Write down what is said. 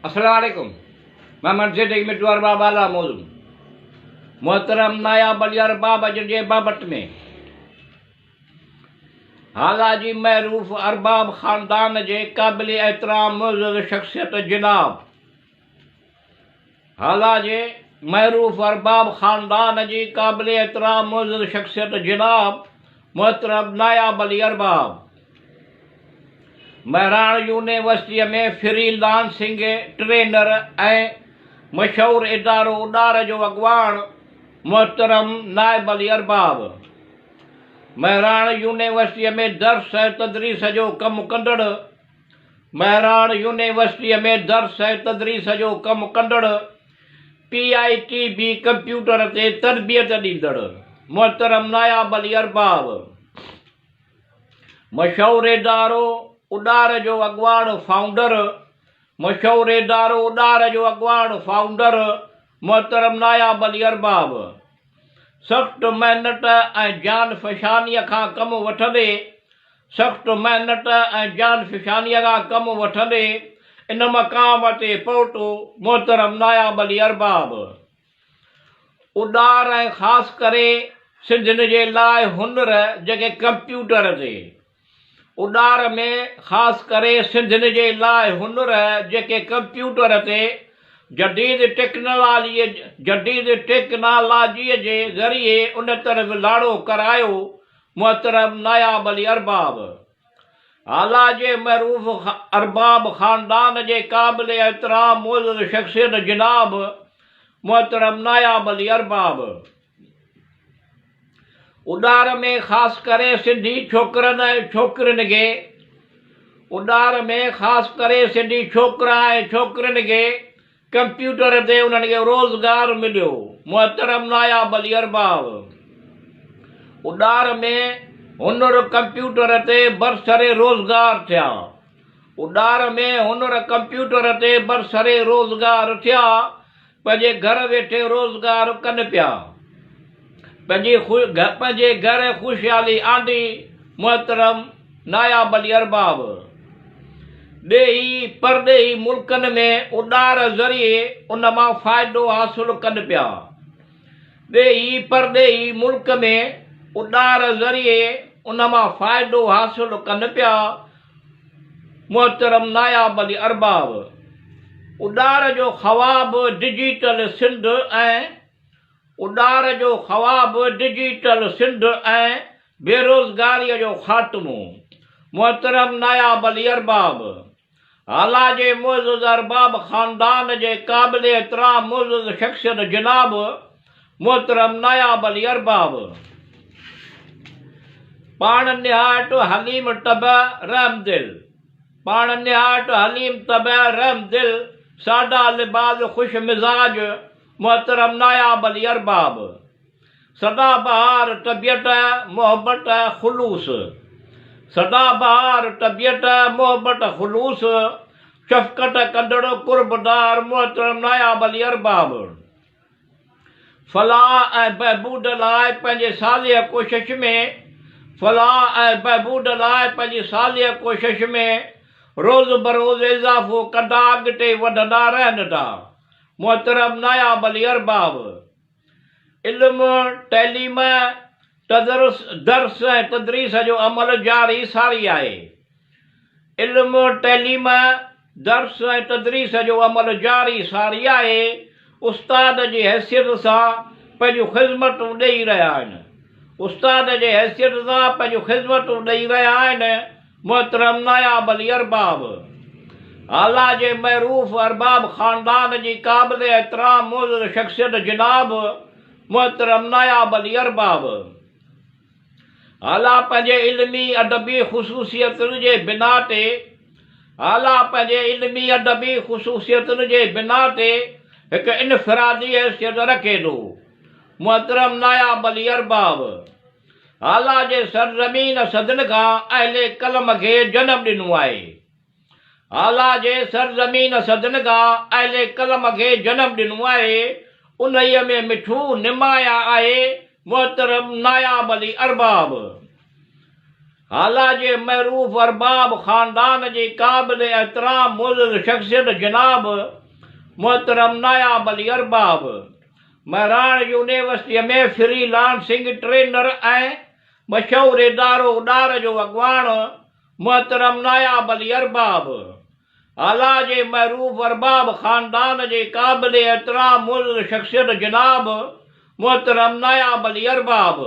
अस्सलाम वालेकुम। मैं मस्जिद में ارباب वाला मौजूद محترم ناياب ارباب जे बाबत में हालाजी महरूफ ارباب खानदान जे क़ाबिल एहतराम मुअज़्ज़ज़ शख्सियत जनाब हालाजी महरूफ ارباب खानदान जी क़ाबिल एहतराम मुअज़्ज़ज़ शख्सियत जनाब محترم ناياب ارباب महराण यूनिवर्सिटी में फ्रीलांसिंग ट्रेनर ऐं मशहूर इदारो उॾार जो अॻवान محترم नायब ارباب महराण यूनिवर्सिटी में दर्स ऐं तदरीस जो कमु कंदड़ महराण यूनिवर्सिटी में दर्स ऐं तदरीस जो कमु कंदड़ PITB कंप्यूटर ते तरबियत ॾींदड़ محترم नायब ارباب मशहूर इदारो उॾार जो अॻवान फाउंडर मशहूर इदारो उॾार जो अॻवान फाउंडर محترم नायब ارباب सख़्तु महिनत ऐं जान फ़शानीअ खां कमु वठंदे सख़्तु महिनत ऐं जान फ़शानीअ खां कमु वठंदे इन मक़ाम ते पहुतो محترم नायब ارباب उॾार ऐं ख़ासि करे सिंधियुनि जे लाइ हुनर जेके कंप्यूटर ते उॾार में ख़ासि करे सिंधियुनि जे लाइ हुनर जेके कंप्यूटर ते जदीद टेक्नोलॉजीअ जे ज़रिए उन तरफ़ लाड़ो करायो محترم नायब ارباب आला जे महरूफ ارباب खानदान जे क़ाबिल एहतराम मुअज़्ज़ज़ शख्सियत जनाब محترم नायब ارباب उॾार में ख़ासि करे सिंधी छोकिरनि ऐं छोकिरियुनि खे उॾार में ख़ासि करे सिंधी छोकिरा ऐं छोकिरियुनि खे कंप्यूटर ते उन्हनि खे रोज़गार मिलियो محترم नायब ارباب उॾार में हुनर कंप्यूटर ते बरसरे रोज़गार थिया उॾार में हुनर कंप्यूटर ते बरसरे रोज़गार थिया पंहिंजे घर वेठे रोज़गार कनि पिया पंहिंजे घर ख़ुशहाली आंदी محترم नायब ارباب ॾेही परॾेही मुल्कनि में उॾार ज़रिए उन मां फ़ाइदो हासिलु कनि पिया ॾेही परॾेही मुल्क में उॾार ज़रिए उन मां फ़ाइदो हासिलु कनि पिया محترم नायब ارباب उॾार जो ख़्वाब डिजिटल सिंध ऐं उॾार जो ख़्वाब डिजिटल सिंध ऐं बेरोज़गारीअ जो ख़ात्मो محترم नायब ارباب आला जे मुअज़्ज़ज़ ارباب खानदान जे क़ाबिल एहतराम मुअज़्ज़ज़ शख्सियत जनाब محترم नायब ارباب पाण निहायत हलीम तबह रहमदिल पाण निहायत हलीम तबह रहमदिल सादा लिबास खुश मिजाज محترم नायब ارباب सदाबहार तबियत मोहब्बत खुलूस सदाबहार तबियत मोहब्बत खुलूस शफ़क़त कंदड़ कुर्बदार محترم नायब ارباب फलाह ऐं बहबूद लाइ पंहिंजे सालिह कोशिश में फलाह ऐं बहबूद लाइ पंहिंजी सालिह कोशिश में रोज़ बरोज़ इज़ाफ़ो कंदा अॻिते वधंदा रहनि था محترم नायब ارباب इल्मु तइलीम दर्स ऐं तदरीस जो अमल जारी सारी आहे इल्मु तइलीम दर्स ऐं तदरीस जो अमल जारी सारी आहे उस्ताद जी हैसियत सां पंहिंजूं ख़िदमतूं ॾेई रहिया आहिनि उस्ताद जे हैसियत सां पंहिंजूं ख़िदमतूं ॾेई रहिया आहिनि محترم नायब ارباب आला जे महरूफ ارباب खानदान जी क़ाबिल एहतराम मुअज़्ज़ज़ शख्सियत जनाब محترم नायब ارباب आला पंहिंजे इल्मी अदबी ख़ुसूसियतुनि जे बिना ते आला पंहिंजे इल्मी अदबी ख़ुसूसियतुनि जे बिना ते हिकु इनफ़िरादी हैसियत रखे थो محترم नायब ارباب आला जे सरज़मीन सदन खां अहले कलम खे जनमु ॾिनो आहे आला जे सरज़मीन सदन खां अहले कलम खे जनमु ॾिनो आहे उन्हीअ में मिठू निमाया आहे محترم नायब ارباب आला जे महरूफ अरबाब ख़ानदान जे क़ाबिल एहतराम मुअज़्ज़ज़ शख़्सियत जनाब محترم ناياب ارباب مہران یونیورسٹی میں فری لانسنگ ٹرینر مشہور ادارو اڈار جو اॻواڻ محترم ناياب ارباب आला जे महरूफ अरबाब ख़ानदान जे क़ाबिल एहतराम मुअज़्ज़ज़ शख़्सियत जनाब محترم ناياب ارباب